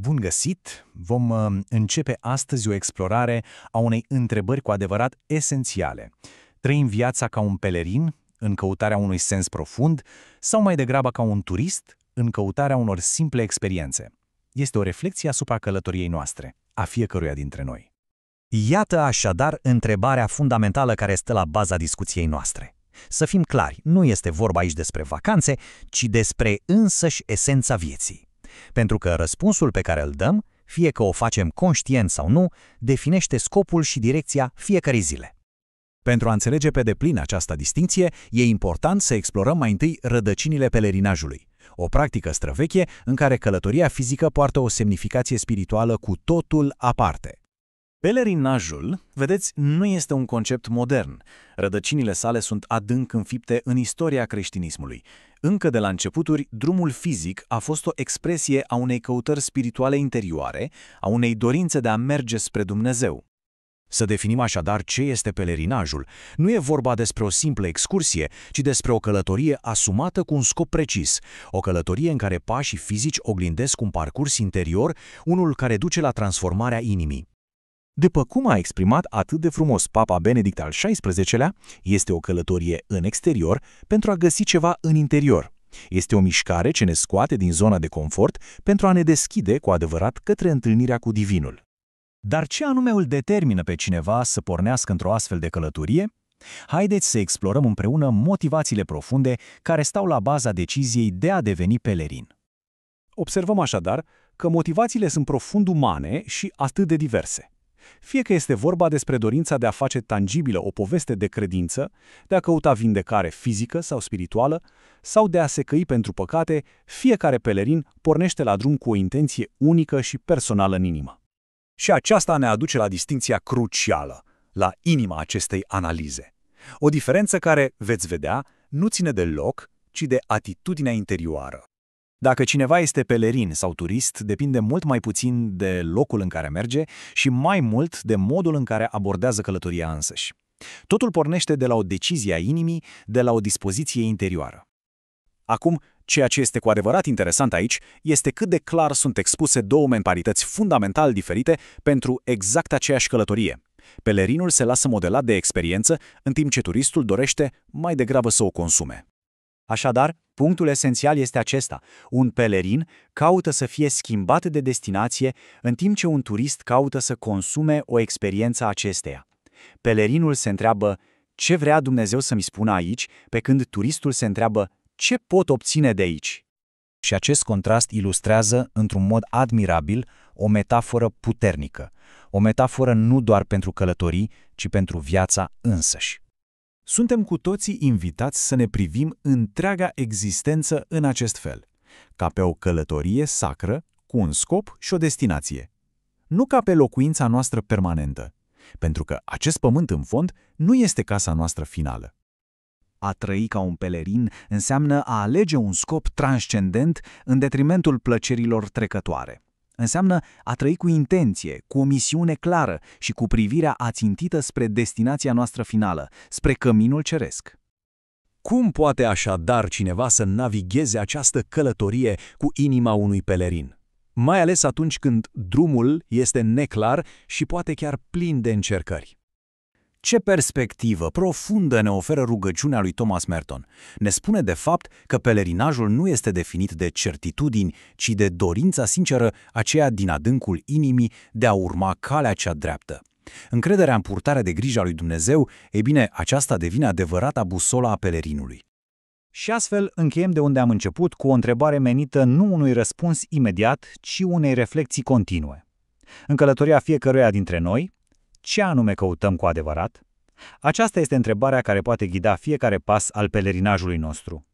Bun găsit! Vom începe astăzi o explorare a unei întrebări cu adevărat esențiale. Trăim viața ca un pelerin în căutarea unui sens profund sau mai degrabă ca un turist în căutarea unor simple experiențe? Este o reflexie asupra călătoriei noastre, a fiecăruia dintre noi. Iată așadar întrebarea fundamentală care stă la baza discuției noastre. Să fim clari, nu este vorba aici despre vacanțe, ci despre însăși esența vieții. Pentru că răspunsul pe care îl dăm, fie că o facem conștient sau nu, definește scopul și direcția fiecărei zile. Pentru a înțelege pe deplin această distincție, e important să explorăm mai întâi rădăcinile pelerinajului, o practică străveche în care călătoria fizică poartă o semnificație spirituală cu totul aparte. Pelerinajul, vedeți, nu este un concept modern. Rădăcinile sale sunt adânc înfipte în istoria creștinismului. Încă de la începuturi, drumul fizic a fost o expresie a unei căutări spirituale interioare, a unei dorințe de a merge spre Dumnezeu. Să definim așadar ce este pelerinajul. Nu e vorba despre o simplă excursie, ci despre o călătorie asumată cu un scop precis, o călătorie în care pașii fizici oglindesc un parcurs interior, unul care duce la transformarea inimii. După cum a exprimat atât de frumos Papa Benedict al XVI-lea, este o călătorie în exterior pentru a găsi ceva în interior. Este o mișcare ce ne scoate din zona de confort pentru a ne deschide cu adevărat către întâlnirea cu Divinul. Dar ce anume îl determină pe cineva să pornească într-o astfel de călătorie? Haideți să explorăm împreună motivațiile profunde care stau la baza deciziei de a deveni pelerin. Observăm așadar că motivațiile sunt profund umane și atât de diverse. Fie că este vorba despre dorința de a face tangibilă o poveste de credință, de a căuta vindecare fizică sau spirituală, sau de a se căi pentru păcate, fiecare pelerin pornește la drum cu o intenție unică și personală în inimă. Și aceasta ne aduce la distincția crucială, la inima acestei analize. O diferență care, veți vedea, nu ține de loc, ci de atitudinea interioară. Dacă cineva este pelerin sau turist, depinde mult mai puțin de locul în care merge și mai mult de modul în care abordează călătoria însăși. Totul pornește de la o decizie a inimii, de la o dispoziție interioară. Acum, ceea ce este cu adevărat interesant aici este cât de clar sunt expuse două mentalități fundamental diferite pentru exact aceeași călătorie. Pelerinul se lasă modelat de experiență, în timp ce turistul dorește mai degrabă să o consume. Așadar, punctul esențial este acesta. Un pelerin caută să fie schimbat de destinație, în timp ce un turist caută să consume o experiență acesteia. Pelerinul se întreabă ce vrea Dumnezeu să-mi spună aici, pe când turistul se întreabă ce pot obține de aici. Și acest contrast ilustrează, într-un mod admirabil, o metaforă puternică. O metaforă nu doar pentru călătorii, ci pentru viața însăși. Suntem cu toții invitați să ne privim întreaga existență în acest fel, ca pe o călătorie sacră, cu un scop și o destinație. Nu ca pe locuința noastră permanentă, pentru că acest pământ în fond nu este casa noastră finală. A trăi ca un pelerin înseamnă a alege un scop transcendent în detrimentul plăcerilor trecătoare. Înseamnă a trăi cu intenție, cu o misiune clară și cu privirea ațintită spre destinația noastră finală, spre căminul ceresc. Cum poate așadar cineva să navigheze această călătorie cu inima unui pelerin? Mai ales atunci când drumul este neclar și poate chiar plin de încercări. Ce perspectivă profundă ne oferă rugăciunea lui Thomas Merton. Ne spune de fapt că pelerinajul nu este definit de certitudini, ci de dorința sinceră aceea din adâncul inimii de a urma calea cea dreaptă. Încrederea în purtarea de grijă a lui Dumnezeu, e bine, aceasta devine adevărata busola a pelerinului. Și astfel încheiem de unde am început cu o întrebare menită nu unui răspuns imediat, ci unei reflexii continue. În călătoria fiecăruia dintre noi, ce anume căutăm cu adevărat? Aceasta este întrebarea care poate ghida fiecare pas al pelerinajului nostru.